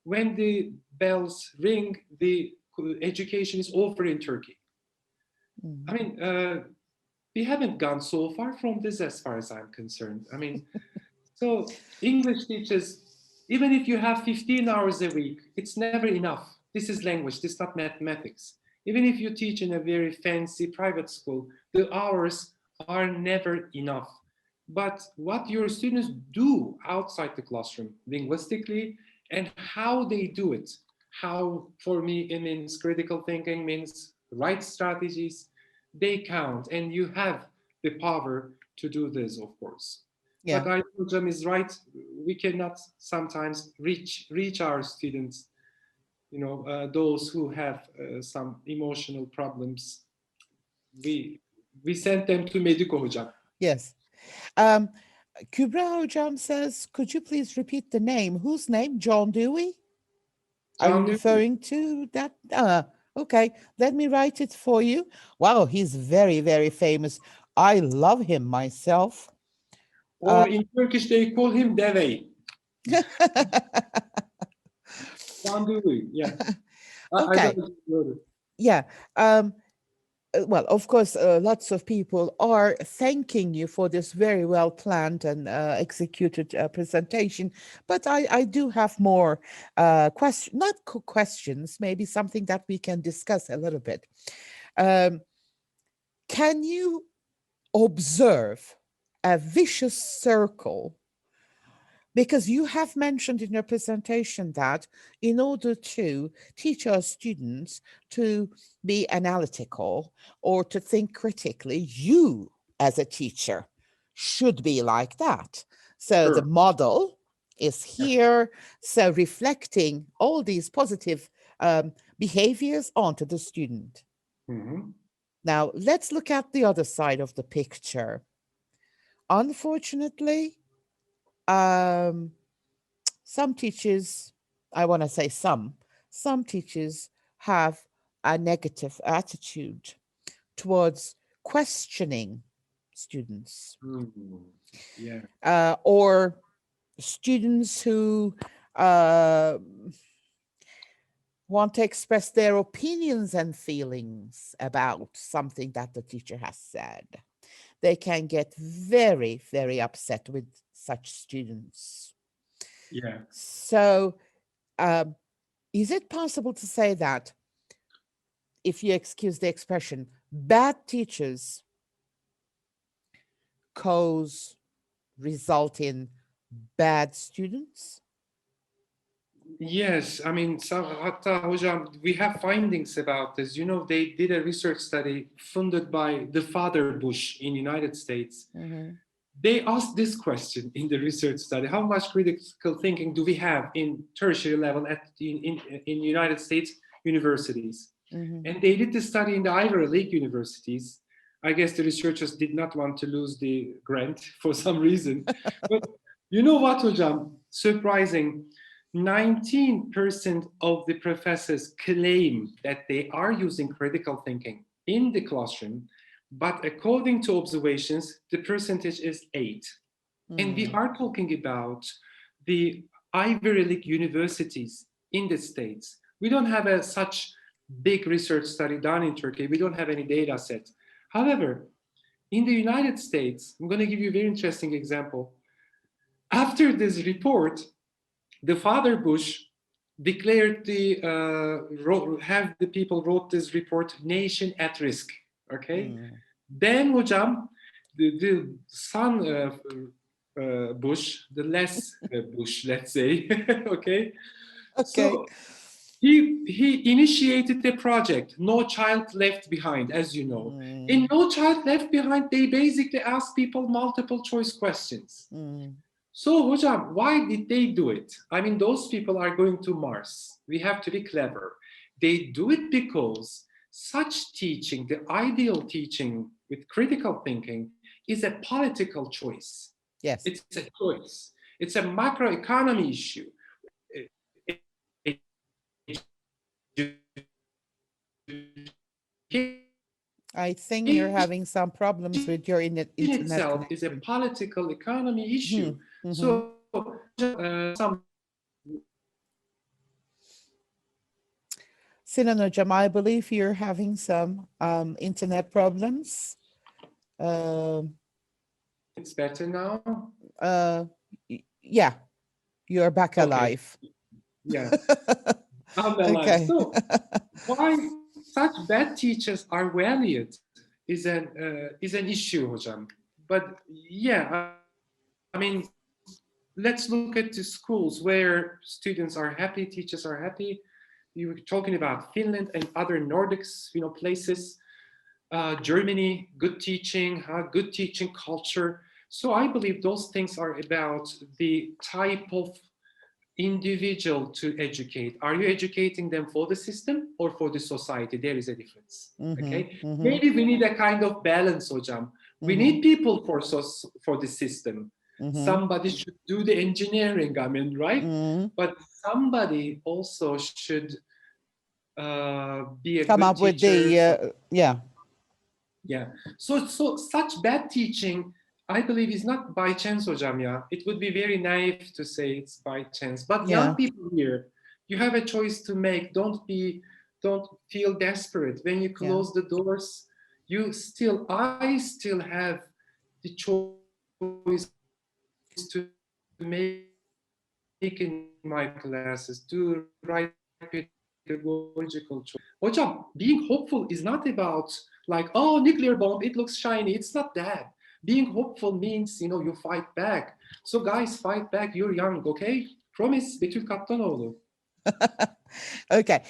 when the bells ring, the education is over in Turkey. Mm-hmm. I mean, we haven't gone so far from this as far as I'm concerned. I mean, so English teachers, even if you have 15 hours a week, it's never enough. This is language, this is not mathematics. Even if you teach in a very fancy private school, the hours are never enough. But what your students do outside the classroom, linguistically, and how they do it, how for me it means critical thinking, means right strategies, they count, and you have the power to do this, of course. Yeah. But Aydın is right. We cannot sometimes reach our students, those who have some emotional problems. We send them to Medico Hocam. Yes. Kübra Hocam says, could you please repeat the name? Whose name? John Dewey? Are you John Dewey. referring to that? Okay, let me write it for you. Wow, he's very, very famous. I love him myself. Or in Turkish, they call him Deve. John Dewey, yeah. I Okay. don't know it. Yeah. Well, of course, lots of people are thanking you for this very well planned and executed presentation. But I do have more questions, maybe something that we can discuss a little bit. Can you observe a vicious circle? Because you have mentioned in your presentation that in order to teach our students to be analytical or to think critically, you as a teacher should be like that. So Sure. the model is here, so reflecting all these positive behaviors onto the student. Mm-hmm. Now, let's look at the other side of the picture. Unfortunately, some teachers, I want to say some teachers have a negative attitude towards questioning students Yeah. or students who want to express their opinions and feelings about something that the teacher has said. They can get very, very upset with such students. Yeah. So, is it possible to say that, if you excuse the expression, bad teachers cause result in bad students? Yes, I mean, hatta hocam, we have findings about this. You know, they did a research study funded by the Father Bush in United States. Mm-hmm. They asked this question in the research study: how much critical thinking do we have in tertiary level in United States universities? Mm-hmm. And they did this study in the Ivy League universities. I guess the researchers did not want to lose the grant for some reason. But you know what, hocam? Surprising. 19% of the professors claim that they are using critical thinking in the classroom, but according to observations, the percentage is 8. And we are talking about the Ivy League universities in the States. We don't have such big research study done in Turkey. We don't have any data set. However, in the United States, I'm going to give you a very interesting example. After this report, the Father Bush declared have the people wrote this report, nation at risk. Okay. Then, hocam, the son Bush, the less Bush, let's say, okay. So he initiated the project, No Child Left Behind, as you know. In No Child Left Behind, they basically ask people multiple choice questions. So, hocam, why did they do it? I mean, those people are going to Mars. We have to be clever. They do it because such teaching, the ideal teaching with critical thinking, is a political choice. Yes. It's a choice. It's a macroeconomy issue. I think you're having some problems with your internet itself connection. Is a political economy issue. So some Sinan Hocam, I believe you're having some internet problems. It's better now. Yeah, you're back alive. Yeah, I'm alive. Okay. So why such bad teachers are valued is an issue, hocam. But yeah, I mean, let's look at the schools where students are happy, teachers are happy. You were talking about Finland and other Nordics, places. Germany, good teaching culture. So I believe those things are about the type of individual to educate. Are you educating them for the system or for the society? There is a difference. Okay. Maybe we need a kind of balance, hocam. We need people for the system. Somebody should do the engineering, I mean, right? But somebody also should be a come good up with teacher. Yeah. So such bad teaching, I believe, is not by chance, hocam. Yeah, it would be very naive to say it's by chance. But young people here, you have a choice to make. Don't feel desperate when you close the doors. I still have the choice to make in my classes, do right pedagogical choice. Hocam, being hopeful is not about like, oh, nuclear bomb, it looks shiny. It's not that. Being hopeful means, you fight back. So guys, fight back. You're young, okay? Promise, Betül Kaptanoğlu. Okay.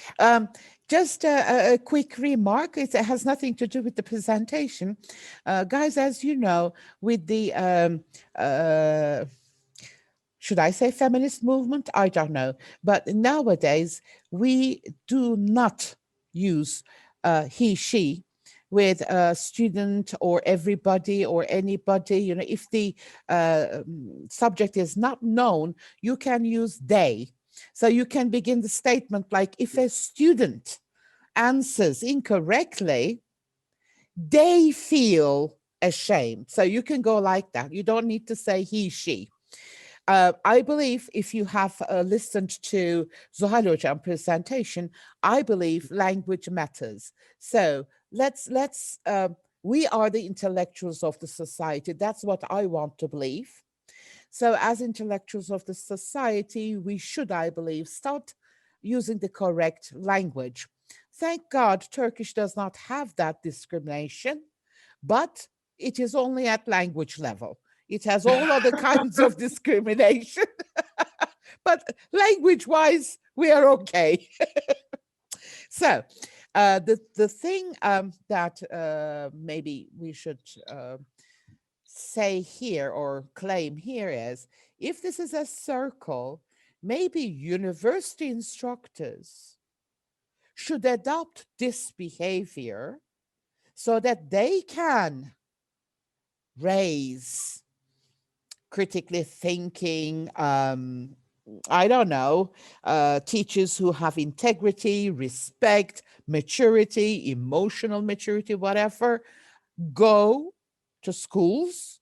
Just a quick remark. It has nothing to do with the presentation. Guys, as you know, with the, should I say feminist movement? I don't know. But nowadays, we do not use he, she with a student or everybody or anybody. If the subject is not known, you can use they. So you can begin the statement like, if a student answers incorrectly, they feel ashamed. So you can go like that. You don't need to say he, she. I believe if you have listened to Zuhal Hocam's presentation, I believe language matters. So we are the intellectuals of the society. That's what I want to believe. So as intellectuals of the society, we should, I believe, start using the correct language. Thank God Turkish does not have that discrimination, but it is only at language level. It has all other kinds of discrimination. But language-wise, we are okay. So the thing that maybe we should say here or claim here is, if this is a circle, maybe university instructors should adopt this behavior so that they can raise critically thinking, I don't know, teachers who have integrity, respect, maturity, emotional maturity, whatever, go to schools,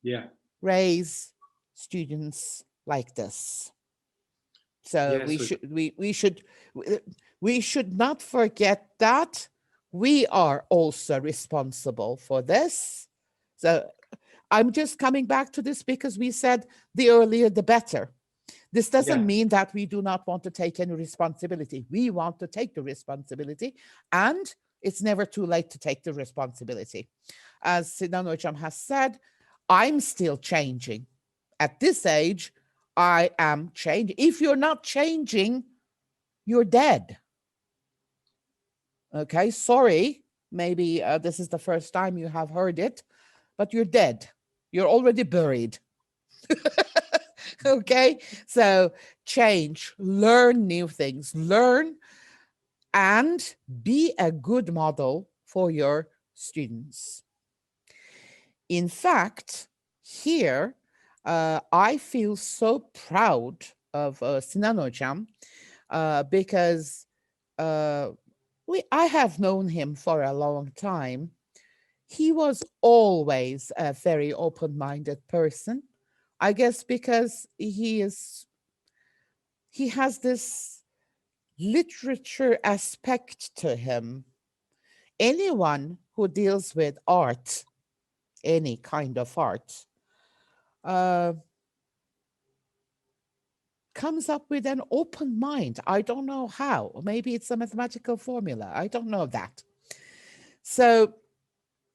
Yeah. raise students like this. So Yes, we should not forget that we are also responsible for this. So I'm just coming back to this because we said the earlier the better. This doesn't yeah. mean that we do not want to take any responsibility. We want to take the responsibility, and it's never too late to take the responsibility. As Sinan Hocam has said, I'm still changing. At this age, I am changing. If you're not changing, you're dead. Okay, sorry. Maybe this is the first time you have heard it, but you're dead. You're already buried. Okay, so change, learn new things, learn and be a good model for your students. In fact, here, I feel so proud of Sinan Hocam because I have known him for a long time. He was always a very open-minded person. I guess because he has this literature aspect to him. Anyone who deals with art, any kind of art, comes up with an open mind. I don't know how. Maybe it's a mathematical formula. I don't know that. So,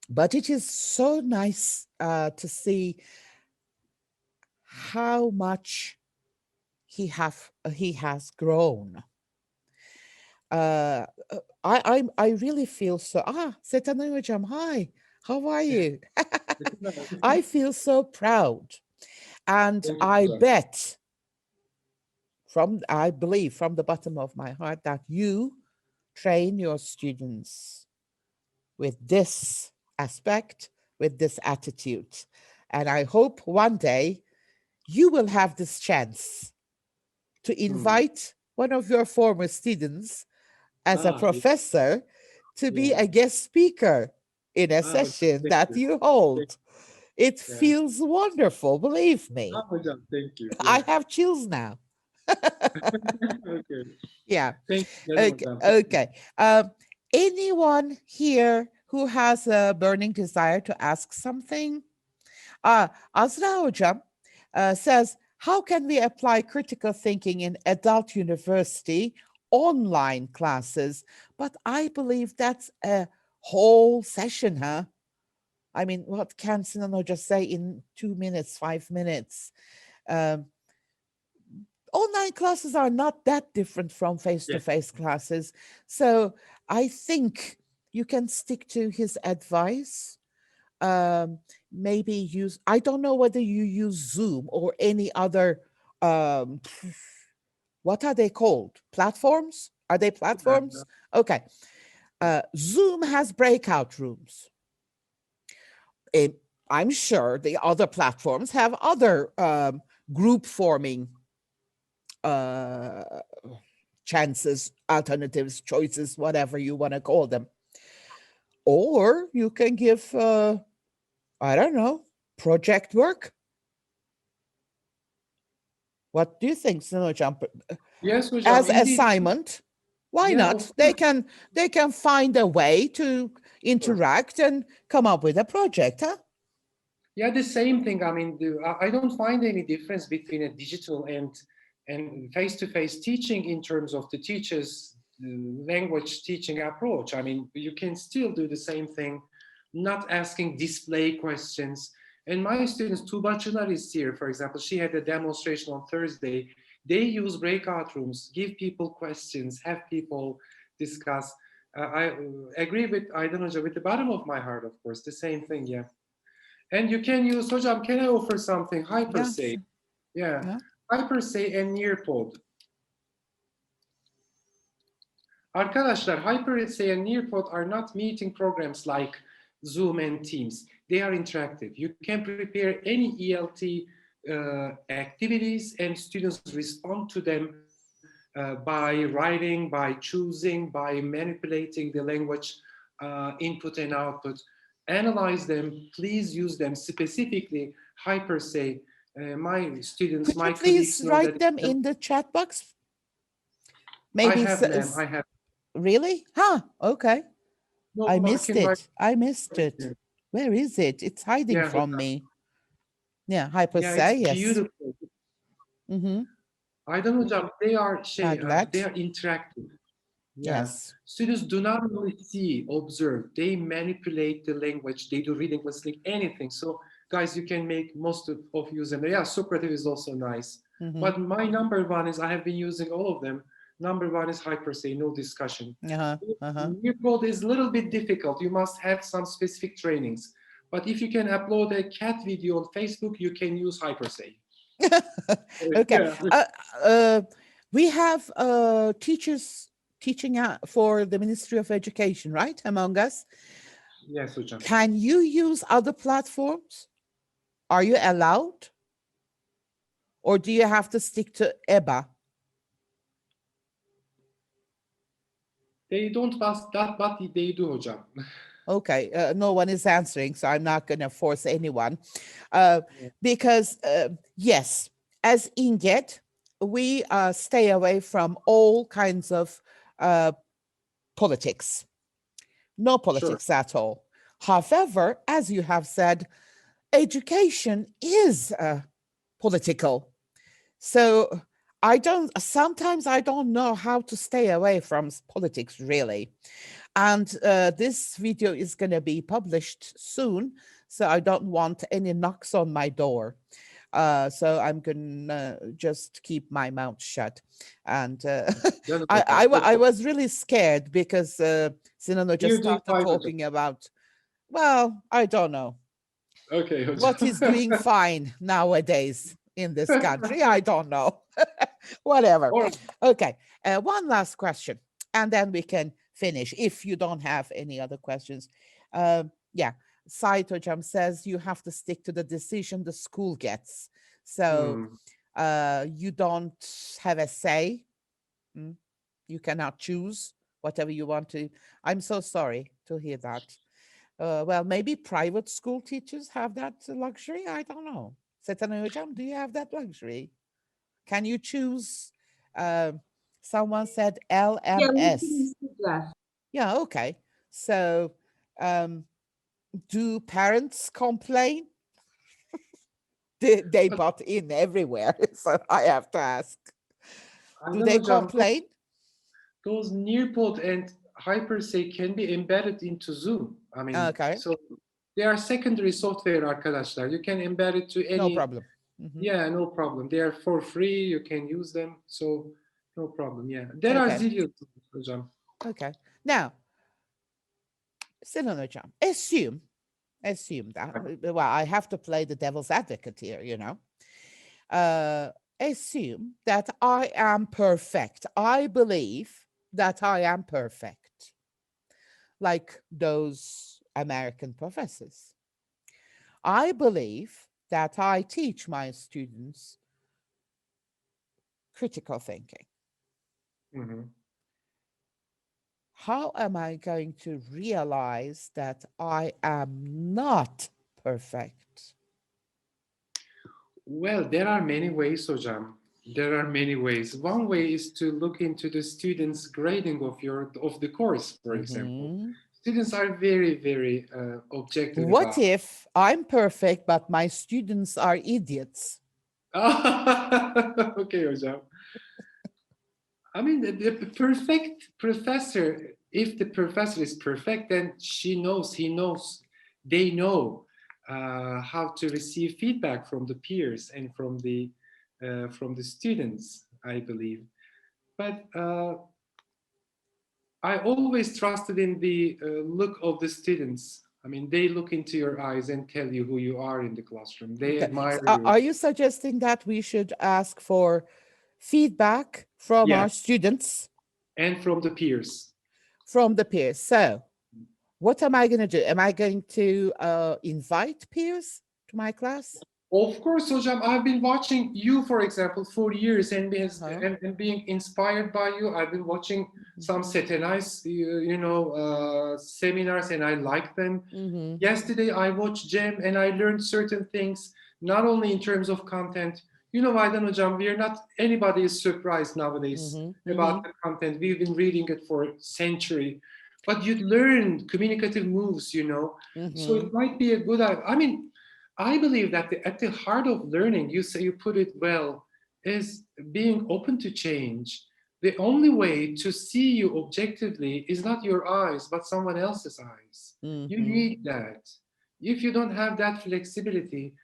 but it is so nice to see how much he has grown. I really feel so. Setanay Hocam, hi, how are you? I feel so proud, and I bet I believe from the bottom of my heart that you train your students with this aspect, with this attitude, and I hope one day you will have this chance to invite one of your former students as a professor to be a guest speaker in a session that you hold. It feels wonderful, believe me. Thank you. I have chills now. Okay. Yeah. Thank you. Okay. Anyone here who has a burning desire to ask something? Azra Hocam says, how can we apply critical thinking in adult university online classes? But I believe that's a whole session, huh? I mean, what can Sinan just say in 2 minutes, 5 minutes? Online classes are not that different from face-to-face classes. So I think you can stick to his advice. Maybe use, I don't know whether you use Zoom or any other, what are they called? Platforms? Are they platforms? Okay. Zoom has breakout rooms. I'm sure the other platforms have other group forming chances, alternatives, choices, whatever you want to call them. Or you can give, I don't know, project work. What do you think, Sinojam? Yes, Hocam, As indeed. assignment, why Yeah, not? They can find a way to interact and come up with a project, huh? Yeah, the same thing. I mean, I don't find any difference between a digital and face-to-face teaching in terms of the teacher's language teaching approach. I mean, you can still do the same thing, not asking display questions. And my students, Tuğba Çınar is here, for example, she had a demonstration on Thursday. They use breakout rooms, give people questions, have people discuss. I agree with Aydan Hoca, with the bottom of my heart, of course, the same thing, yeah. And you can use, Hocam, can I offer something? Hypersay. Yeah. Yeah. Hypersay and Nearpod. Arkadaşlar, Hypersay and Nearpod are not meeting programs like Zoom and Teams. They are interactive. You can prepare any ELT activities and students respond to them by writing, by choosing, by manipulating the language input and output. Analyze them, please use them specifically. Hypersay, my students, Could my you please colleagues know write that. them in the chat box? I Maybe have, ma'am, I have. Really? Huh, okay. No, I missed it. I missed it. Yeah. Where is it? It's hiding Yeah, from me. Yeah, Yeah, hypersay, it's yes. beautiful. Mm-hmm. I don't know, Jam, they are Padlet. they are interactive. Yeah. Yes. Students do not only see, observe, they manipulate the language, they do reading, listening, anything. So guys, you can make most of use them. Yeah, Socrative is also nice. Mm-hmm. But my number one is, I have been using all of them. Number one is Hypersay, no discussion. Nearpod is a little bit difficult. You must have some specific trainings. But if you can upload a cat video on Facebook, you can use Hypersay. Okay. We have teachers teaching for the Ministry of Education, right, among us? Yes, Hocam. Can you use other platforms? Are you allowed? Or do you have to stick to EBA? They don't ask that, but they do, Hocam. Okay, no one is answering, so I'm not going to force anyone. Because, yes, as INGET, we stay away from all kinds of politics. No politics at all. However, as you have said, education is political. So sometimes I don't know how to stay away from politics, really. And this video is going to be published soon, so I don't want any knocks on my door. So I'm going to just keep my mouth shut. And I was really scared because Sinan just started talking about, well, I don't know. Okay. What is doing fine nowadays in this country? I don't know. Whatever. Okay. One last question, and then we can finish if you don't have any other questions. Yeah. Said Hocam says you have to stick to the decision the school gets. So you don't have a say. You cannot choose whatever you want to. I'm so sorry to hear that. Well, maybe private school teachers have that luxury. I don't know. Setan Hocam, do you have that luxury? Can you choose? Someone said LMS. Yeah, okay. So do parents complain? They butt in everywhere, so I have to ask. Do they complain? Those Nearpod and Hypersay can be embedded into Zoom. I mean, so they are secondary software, arkadaşlar. You can embed it to any. No problem. Yeah, no problem. They are for free. You can use them. So no problem. Yeah, there are zillions, Hocam. Okay. Now, Sinan Hocam, assume that, well, I have to play the devil's advocate here, you know. Assume that I am perfect. I believe that I am perfect, like those American professors. I believe that I teach my students critical thinking. How am I going to realize that I am not perfect? Well, there are many ways, Hocam. There are many ways. One way is to look into the students' grading of the course, for example. Students are very, very objective. What if I'm perfect, but my students are idiots? Okay, Hocam. I mean, the perfect professor, if the professor is perfect, then she knows, he knows, they know how to receive feedback from the peers and from the students, I believe. But I always trusted in the look of the students. I mean, they look into your eyes and tell you who you are in the classroom. They Okay. admire So you. are you suggesting that we should ask for feedback from our Yes, students, and from the peers. from the peers? So what am I going to do? Am I going to invite peers to my class? Of course, Hocam, I've been watching you, for example, for years and, and being inspired by you. I've been watching some Setenay's, seminars, and I like them. Yesterday, I watched Jem and I learned certain things, not only in terms of content. You know, Aydan Hocam, we are not, anybody is surprised nowadays about the content. We've been reading it for a century. But you learn communicative moves, you know. So it might be a good, I mean, I believe that at the heart of learning, you say, you put it well, is being open to change. The only way to see you objectively is not your eyes, but someone else's eyes. You need that. If you don't have that flexibility,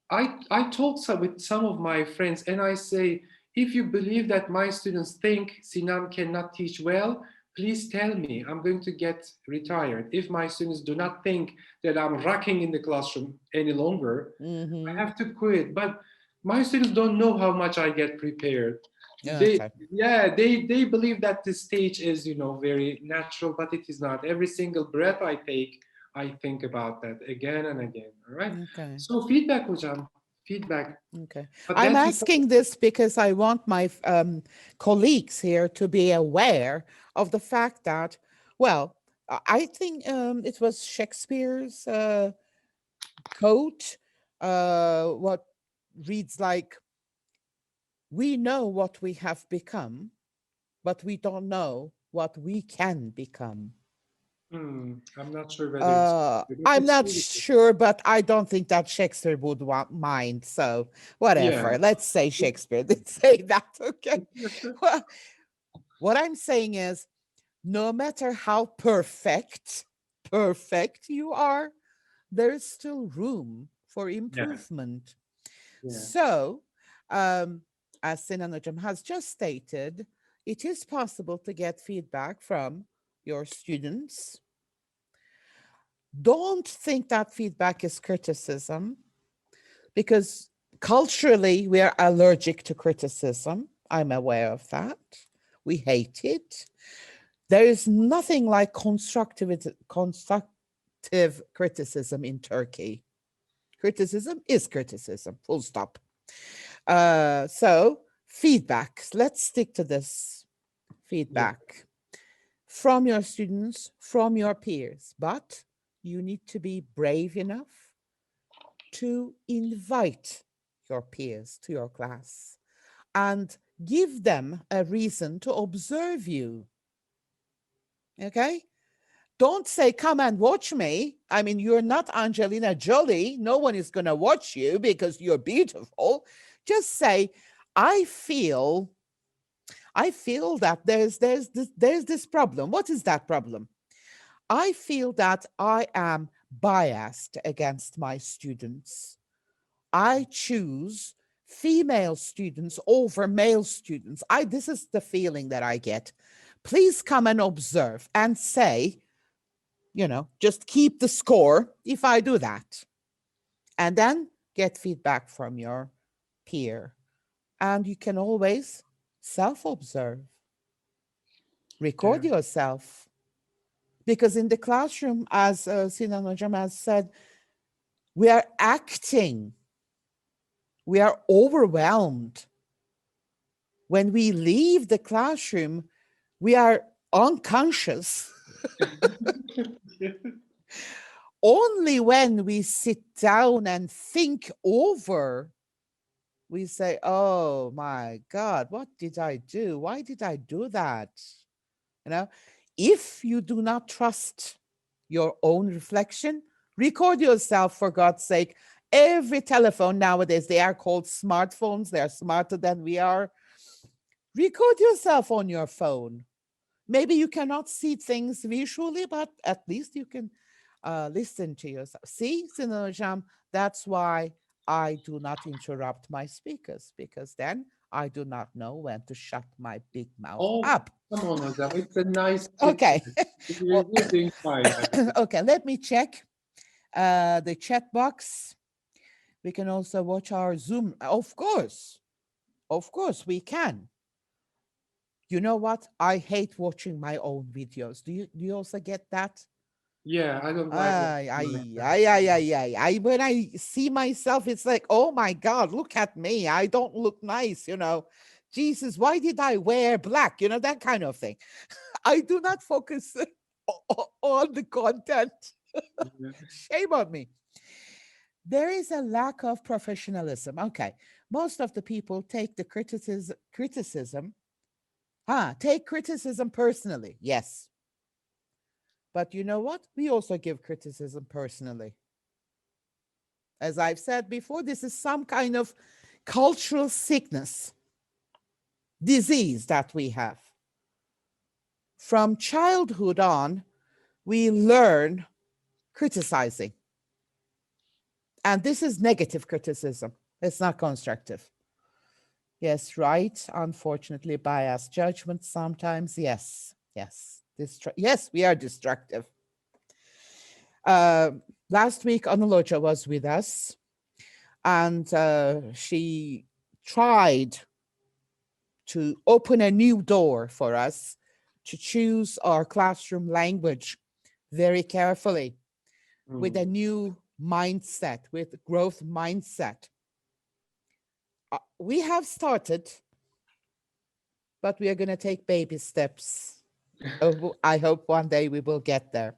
I talk with some of my friends and I say, if you believe that my students think Sinan cannot teach well, please tell me. I'm going to get retired. If my students do not think that I'm rocking in the classroom any longer, I have to quit. But my students don't know how much I get prepared. They believe that the stage is, you know, very natural, but it is not. Every single breath I take, I think about that again and again. All right. Okay. So feedback, Hocam, feedback. Okay. But I'm asking this because I want my colleagues here to be aware of the fact that, well, I think it was Shakespeare's quote, what reads like, we know what we have become, but we don't know what we can become. I'm not sure whether I'm not sure, but I don't think that Shakespeare would mind. So whatever, let's say Shakespeare did say that. Okay. Well, what I'm saying is, no matter how perfect you are, there is still room for improvement. So, as Sinan Hocam has just stated, it is possible to get feedback from your students. Don't think that feedback is criticism, because culturally we are allergic to criticism. I'm aware of that. We hate it. There is nothing like constructive criticism in Turkey. Criticism is criticism, full stop. So feedback, let's stick to this feedback from your students, from your peers, but you need to be brave enough to invite your peers to your class and give them a reason to observe you. Okay? Don't say, come and watch me. I mean, you're not Angelina Jolie. No one is going to watch you because you're beautiful. Just say, I feel that there's this problem. What is that problem? I feel that I am biased against my students. I choose female students over male students. This is the feeling that I get. Please come and observe and say, just keep the score if I do that. And then get feedback from your peer. And you can always self-observe. Record yourself. Because in the classroom, as Sinan Hocam has said, we are acting. We are overwhelmed. When we leave the classroom, we are unconscious. Only when we sit down and think over, we say, oh my God, what did I do? Why did I do that? If you do not trust your own reflection, record yourself, for God's sake. Every telephone nowadays, they are called smartphones. They are smarter than we are. Record yourself on your phone. Maybe you cannot see things visually, but at least you can listen to yourself. See, Sinan Hocam, that's why I do not interrupt my speakers, because then I do not know when to shut my big mouth Oh, up. come on, Hocam. It's a nice Okay. You're doing fine. Okay, let me check the chat box. We can also watch our Zoom. Of course, we can. You know what? I hate watching my own videos. Do you also get that? Yeah, I don't like When I see myself, it's like, oh my God, look at me. I don't look nice, Jesus, why did I wear black? That kind of thing. I do not focus on the content. Shame on me. There is a lack of professionalism. Okay. Most of the people take the criticism. Take criticism personally. Yes. But you know what? We also give criticism personally. As I've said before, this is some kind of cultural sickness, disease that we have. From childhood on, we learn criticizing. And this is negative criticism. It's not constructive. Yes, right. Unfortunately, biased judgment sometimes. Yes. Yes, we are destructive. Last week, Anuloja was with us, and she tried to open a new door for us to choose our classroom language very carefully with a new mindset, with growth mindset. We have started, but we are going to take baby steps. I hope one day we will get there.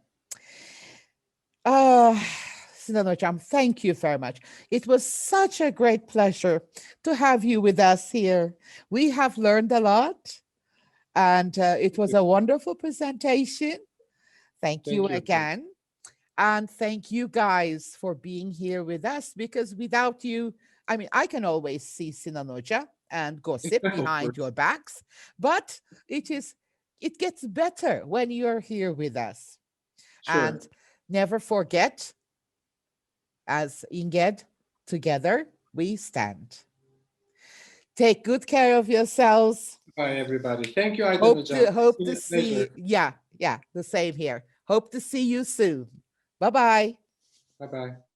Sinan Hocam, thank you very much. It was such a great pleasure to have you with us here. We have learned a lot, and it was a wonderful presentation. Thank you again. And thank you guys for being here with us, because without you, I can always see Sinan Hoca and gossip behind your backs, but it gets better when you're here with us. Sure. And never forget, as Inged, together we stand. Take good care of yourselves. Bye, everybody. Thank you, Aydın Hocam. Hope to see. Yeah, the same here. Hope to see you soon. Bye-bye. Bye-bye.